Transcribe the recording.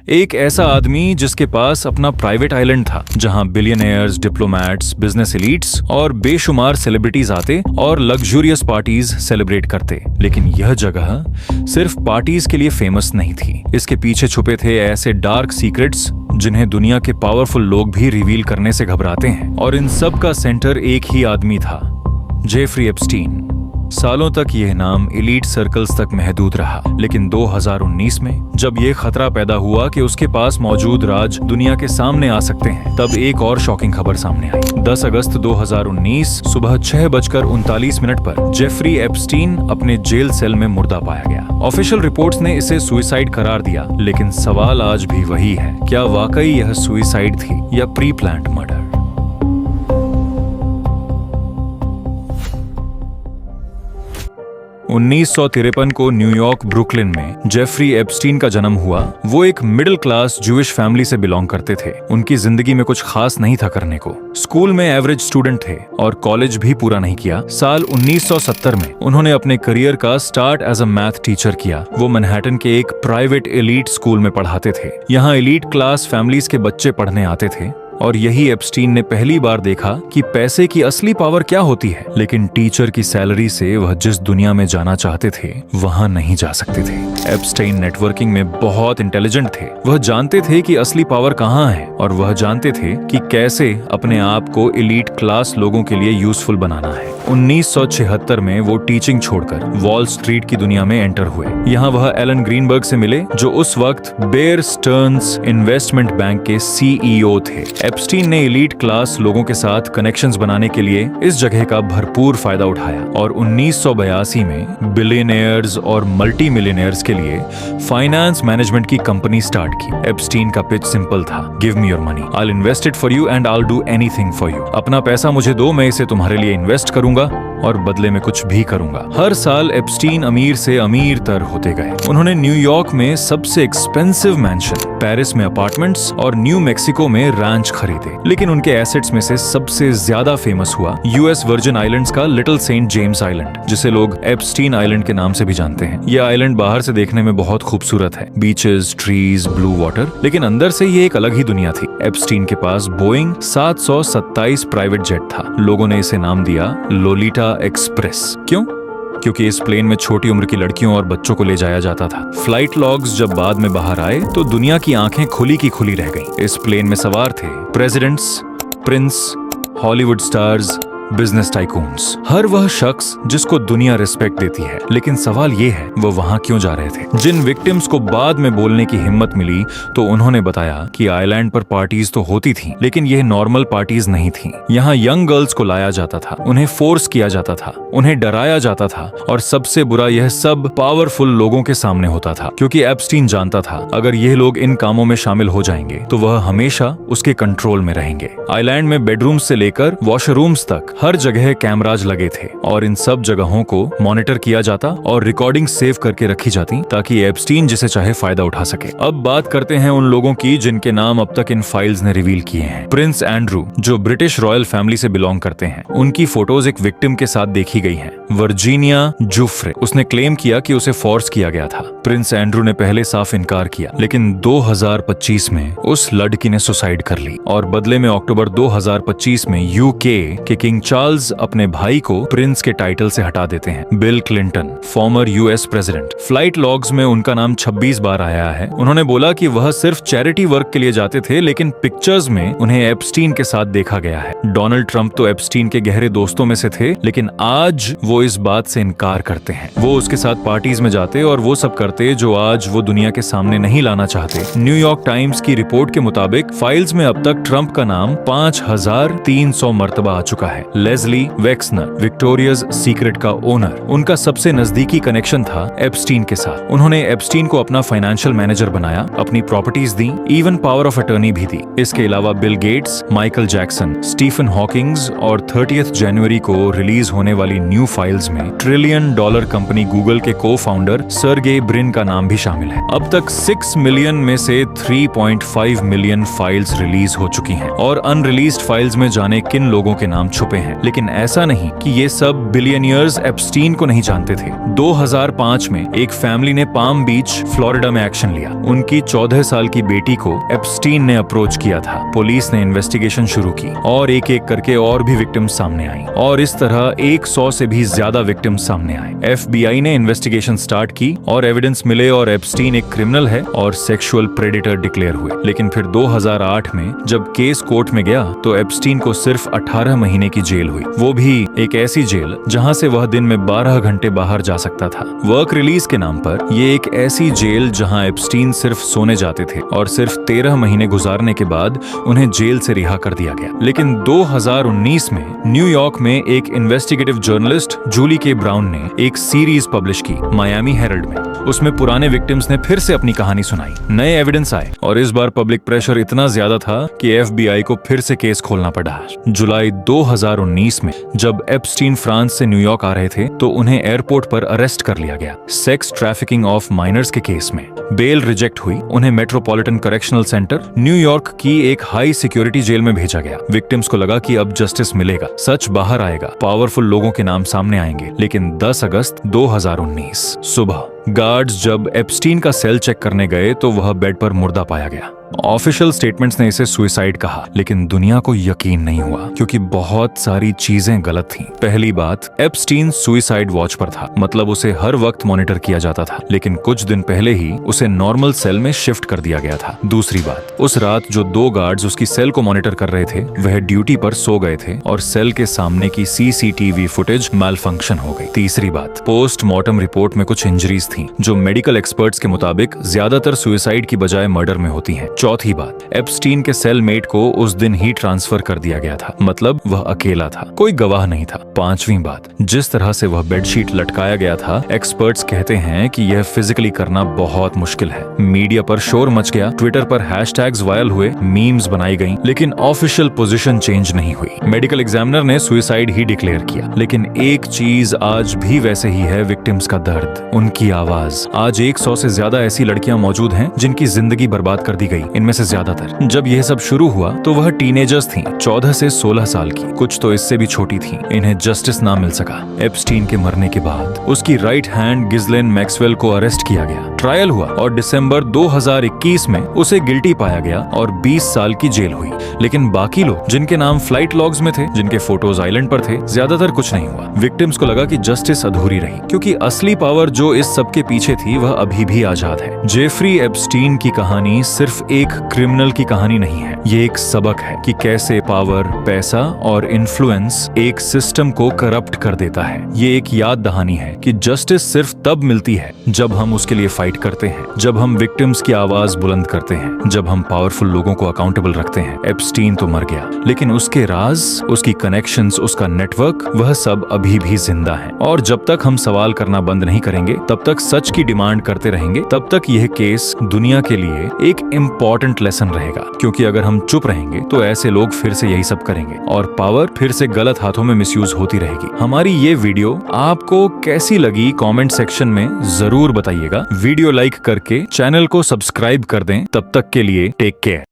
एक ऐसा आदमी जिसके पास अपना प्राइवेट आइलैंड था, जहां बिलियनियर्स, डिप्लोमैट्स, बिजनेस एलिट्स और बेशुमार सेलिब्रिटीज आते और लग्जूरियस पार्टीज सेलिब्रेट करते। लेकिन यह जगह सिर्फ पार्टीज के लिए फेमस नहीं थी। इसके पीछे छुपे थे ऐसे डार्क सीक्रेट्स जिन्हें दुनिया के पावरफुल लोग भी रिवील करने से घबराते हैं। और इन सब का सेंटर एक ही आदमी था, जेफरी एप्स्टीन। सालों तक यह नाम एलीट सर्कल्स तक महदूद रहा, लेकिन 2019 में जब यह खतरा पैदा हुआ कि उसके पास मौजूद राज दुनिया के सामने आ सकते हैं, तब एक और शॉकिंग खबर सामने आई। 10 अगस्त 2019 सुबह 6:39 पर जेफरी एप्स्टीन अपने जेल सेल में मुर्दा पाया गया। ऑफिशियल रिपोर्ट्स ने इसे सुइसाइड करार दिया, लेकिन सवाल आज भी वही है, क्या वाकई यह सुइसाइड थी या प्री प्लान्ड मर्डर? 1953 को न्यूयॉर्क ब्रुकलिन में जेफरी एप्स्टीन का जन्म हुआ। वो एक मिडिल क्लास जूइश फैमिली से बिलोंग करते थे। उनकी जिंदगी में कुछ खास नहीं था करने को। स्कूल में एवरेज स्टूडेंट थे और कॉलेज भी पूरा नहीं किया। साल 1970 में उन्होंने अपने करियर का start as a math teacher किया। वो मैनहट्टन के एक प्राइवेट एलीट स्कूल में पढ़ाते थे। यहाँ एलीट क्लास फैमिलीज के बच्चे पढ़ने आते थे और यही एप्स्टीन ने पहली बार देखा कि पैसे की असली पावर क्या होती है। लेकिन टीचर की सैलरी से वह जिस दुनिया में जाना चाहते थे वहां नहीं जा सकते थे। एप्स्टीन नेटवर्किंग में बहुत इंटेलिजेंट थे। वह जानते थे कि असली पावर कहाँ है और वह जानते थे कि कैसे अपने आप को एलीट क्लास लोगों के लिए यूजफुल बनाना है। 1976 में वो टीचिंग छोड़कर वॉल स्ट्रीट की दुनिया में एंटर हुए। यहाँ वह एलन ग्रीनबर्ग से मिले, जो उस वक्त बेयर स्टर्न्स इन्वेस्टमेंट बैंक के सीईओ थे। एप्स्टीन ने एलीट क्लास लोगों के साथ कनेक्शंस बनाने के लिए इस जगह का भरपूर फायदा उठाया और 1982 में बिलियनियर्स और मल्टी मिलियनियर्स के लिए फाइनेंस मैनेजमेंट की कंपनी स्टार्ट की। एप्स्टीन का पिच सिंपल था, give me your money, I will invest it for you and I will do anything for you. अपना पैसा मुझे दो, मैं इसे तुम्हारे लिए इन्वेस्ट करूंगा और बदले में कुछ भी करूंगा। हर साल एप्स्टीन अमीर से अमीर तर होते गए। उन्होंने न्यूयॉर्क में सबसे एक्सपेंसिव मैंशन, पेरिस में अपार्टमेंट्स और न्यू मैक्सिको में रैंच खरीदे। लेकिन उनके एसेट्स में से सबसे ज्यादा फेमस हुआ यूएस वर्जिन आइलैंड्स का लिटिल सेंट जेम्स आइलैंड, जिसे लोग एप्स्टीन आइलैंड के नाम से भी जानते हैं। यह आइलैंड बाहर से देखने में बहुत खूबसूरत है, बीचेस, ट्रीज, ब्लू वाटर, लेकिन अंदर से ये एक अलग ही दुनिया थी। एप्स्टीन के पास बोइंग 727 प्राइवेट जेट था। लोगों ने इसे नाम दिया लोलिटा एक्सप्रेस। क्यों? क्योंकि इस प्लेन में छोटी उम्र की लड़कियों और बच्चों को ले जाया जाता था। फ्लाइट लॉग्स जब बाद में बाहर आए तो दुनिया की आंखें खुली की खुली रह गईं। इस प्लेन में सवार थे presidents, prince, Hollywood stars, business tycoons, हर वह शख्स जिसको दुनिया रिस्पेक्ट देती है। लेकिन सवाल ये है, वो वहां क्यों जा रहे थे? जिन विक्टिम्स को बाद में बोलने की हिम्मत मिली तो उन्होंने बताया कि आइलैंड पर पार्टीज तो होती थी, लेकिन यह नॉर्मल पार्टीज नहीं थी। यहाँ यंग गर्ल्स को लाया जाता था, उन्हें फोर्स किया जाता था, उन्हें डराया जाता था और सबसे बुरा यह सब पावरफुल लोगों के सामने होता था। क्योंकि एप्स्टीन जानता था अगर ये लोग इन कामों में शामिल हो जाएंगे तो वह हमेशा उसके कंट्रोल में रहेंगे। आइलैंड में बेडरूम से लेकर वॉशरूम्स तक हर जगह कैमराज लगे थे और इन सब जगहों को मॉनिटर किया जाता और रिकॉर्डिंग सेव करके रखी जाती ताकि एप्स्टीन जिसे चाहे फायदा उठा सके। अब बात करते हैं उन लोगों की जिनके नाम अब तक इन फाइल्स ने रिवील किए हैं। प्रिंस एंड्रू, जो ब्रिटिश रॉयल फैमिली से बिलोंग करते हैं, उनकी फोटोज एक विक्टिम के साथ देखी गई हैं, वर्जीनिया जुफ्रे। उसने क्लेम किया कि उसे फोर्स किया गया था। प्रिंस एंड्रू ने पहले साफ इनकार किया, लेकिन 2025 में उस लड़की ने सुसाइड कर ली और बदले में अक्टूबर 2025 में यूके के किंग चार्ल्स अपने भाई को प्रिंस के टाइटल से हटा देते हैं। Bill Clinton, former US president, flight logs में उनका नाम 26 बार आया है। उन्होंने बोला कि वह सिर्फ चैरिटी वर्क के लिए जाते थे, लेकिन पिक्चर्स में उन्हें एप्स्टीन के साथ देखा गया है। डोनाल्ड ट्रंप तो एप्स्टीन के गहरे दोस्तों में से थे, लेकिन आज वो इस बात से इनकार करते हैं। वो उसके साथ पार्टीज में जाते और वो सब करते जो आज वो दुनिया के सामने नहीं लाना चाहते। न्यूयॉर्क टाइम्स की रिपोर्ट के मुताबिक फाइल्स में अब तक ट्रंप का नाम 5300 मर्तबा आ चुका है। लेस्ली वेक्सनर, विक्टोरियाज सीक्रेट का ओनर, उनका सबसे नजदीकी कनेक्शन था एप्स्टीन के साथ। उन्होंने एप्स्टीन को अपना फाइनेंशियल मैनेजर बनाया, अपनी प्रॉपर्टीज दी, इवन पावर ऑफ अटर्नी भी दी। इसके अलावा Bill Gates, Michael Jackson, Stephen Hawkings और 30 जनवरी को रिलीज होने वाली न्यू फाइल्स में $1 ट्रिलियन कंपनी गूगल के को फाउंडर सर्गे ब्रिन का नाम भी शामिल है। अब तक 6 मिलियन में से 3.5 मिलियन फाइल्स रिलीज हो चुकी हैं और अनरिलीज्ड फाइल्स में जाने किन लोगों के नाम छुपे हैं। हैं, लेकिन ऐसा नहीं कि ये सब बिलियनियर्स एप्स्टीन को नहीं जानते थे। 2005 में एक फैमिली ने पाम बीच फ्लोरिडा में एक्शन लिया। उनकी 14 साल की बेटी को एप्स्टीन ने अप्रोच किया था। पुलिस ने इन्वेस्टिगेशन शुरू की और एक एक करके और भी विक्टिम्स सामने आई और इस तरह 100 से भी ज्यादा विक्टिम्स सामने आए। FBI ने इन्वेस्टिगेशन स्टार्ट की और एविडेंस मिले और एप्स्टीन एक क्रिमिनल है और सेक्सुअल प्रेडेटर डिक्लेयर हुए। लेकिन फिर 2008 में जब केस कोर्ट में गया तो एप्स्टीन को सिर्फ 18 महीने की जेल हुई, वो भी एक ऐसी जेल जहां से वह दिन में 12 घंटे बाहर जा सकता था। वर्क रिलीज के नाम पर ये एक ऐसी जेल जहां एप्स्टीन सिर्फ सोने जाते थे और सिर्फ 13 महीने गुजारने के बाद उन्हें जेल से रिहा कर दिया गया। लेकिन 2019 में न्यूयॉर्क में एक इन्वेस्टिगेटिव जर्नलिस्ट जूली के ब्राउन ने एक सीरीज पब्लिश की मायामी हेरल्ड में। उसमें पुराने विक्टिम्स ने फिर से अपनी कहानी सुनाई, नए एविडेंस आए और इस बार पब्लिक प्रेशर इतना ज्यादा था कि FBI को फिर से केस खोलना पड़ा। जुलाई 2019 में जब एप्स्टीन फ्रांस से न्यूयॉर्क आ रहे थे तो उन्हें एयरपोर्ट पर अरेस्ट कर लिया गया सेक्स ट्रैफिकिंग ऑफ माइनर्स के केस में। बेल रिजेक्ट हुई, उन्हें मेट्रोपॉलिटन करेक्शनल सेंटर न्यूयॉर्क की एक हाई सिक्योरिटी जेल में भेजा गया। विक्टिम्स को लगा कि अब जस्टिस मिलेगा, सच बाहर आएगा, पावरफुल लोगों के नाम सामने आएंगे। लेकिन 10 अगस्त 2019 सुबह गार्ड्स जब एप्स्टीन का सेल चेक करने गए तो वह बेड पर मुर्दा पाया गया। ऑफिशियल स्टेटमेंट्स ने इसे सुसाइड कहा, लेकिन दुनिया को यकीन नहीं हुआ क्योंकि बहुत सारी चीजें गलत थीं। पहली बात, एप्स्टीन सुसाइड वॉच पर था, मतलब उसे हर वक्त मॉनिटर किया जाता था, लेकिन कुछ दिन पहले ही उसे नॉर्मल सेल में शिफ्ट कर दिया गया था। दूसरी बात, उस रात जो 2 गार्ड्स उसकी सेल को मॉनिटर कर रहे थे वह ड्यूटी पर सो गए थे और सेल के सामने की CCTV फुटेज मैलफंक्शन हो गई। तीसरी बात, पोस्टमार्टम रिपोर्ट में कुछ इंजरीज थी जो मेडिकल एक्सपर्ट्स के मुताबिक ज्यादातर सुसाइड की बजाय मर्डर में होती हैं। चौथी बात, एप्स्टीन के सेलमेट को उस दिन ही ट्रांसफर कर दिया गया था, मतलब वह अकेला था, कोई गवाह नहीं था। पांचवी बात, जिस तरह से वह बेडशीट लटकाया गया था, एक्सपर्ट्स कहते हैं कि यह फिजिकली करना बहुत मुश्किल है। मीडिया पर शोर मच गया, ट्विटर पर हैशटैग्स वायरल हुए, मीम्स बनाई गईं, लेकिन ऑफिशियल पोजीशन चेंज नहीं हुई। मेडिकल एग्जामिनर ने सुसाइड ही डिक्लेयर किया। लेकिन एक चीज आज भी वैसे ही है, विक्टिम्स का दर्द, उनकी आवाज। आज 100 से ज्यादा ऐसी लड़कियां मौजूद हैं जिनकी जिंदगी बर्बाद कर दी गई। इनमें से ज्यादातर जब यह सब शुरू हुआ तो वह टीनेजर्स थीं, 14 से 16 साल की, कुछ तो इससे भी छोटी थीं। इन्हें जस्टिस ना मिल सका। एप्स्टीन के मरने के बाद उसकी राइट हैंड गिज़लेन मैक्सवेल को अरेस्ट किया गया। ट्रायल हुआ और दिसंबर 2021 में उसे गिल्टी पाया गया और 20 साल की जेल हुई। लेकिन बाकी लोग जिनके नाम फ्लाइट लॉग्स में थे, जिनके फोटोज आइलैंड पर थे, ज्यादातर कुछ नहीं हुआ। विक्टिम्स को लगा कि जस्टिस अधूरी रही क्योंकि असली पावर जो इस सब के पीछे थी वह अभी भी आजाद है। जेफरी एप्स्टीन की कहानी सिर्फ एक क्रिमिनल की कहानी नहीं है, ये एक सबक है कि कैसे पावर, पैसा और इन्फ्लुएंस एक सिस्टम को करप्ट कर देता है। ये एक याद दहानी है कि जस्टिस सिर्फ तब मिलती है जब हम उसके लिए फाइट करते हैं, जब हम विक्टिम्स की आवाज बुलंद करते हैं, जब हम पावरफुल लोगों को अकाउंटेबल रखते हैं। एप्स्टीन तो मर गया, लेकिन उसके राज, उसकी कनेक्शंस, उसका नेटवर्क, वह सब अभी भी जिंदा है। और जब तक हम सवाल करना बंद नहीं करेंगे, तब तक सच की डिमांड करते रहेंगे, तब तक यह केस दुनिया के लिए एक इम्पोर्टेंट लेसन रहेगा। क्योंकि अगर हम चुप रहेंगे तो ऐसे लोग फिर से यही सब करेंगे और पावर फिर से गलत हाथों में मिसयूज होती रहेगी। हमारी ये वीडियो आपको कैसी लगी कमेंट सेक्शन में जरूर बताइएगा। वीडियो लाइक करके चैनल को सब्सक्राइब कर दें। तब तक के लिए टेक केयर।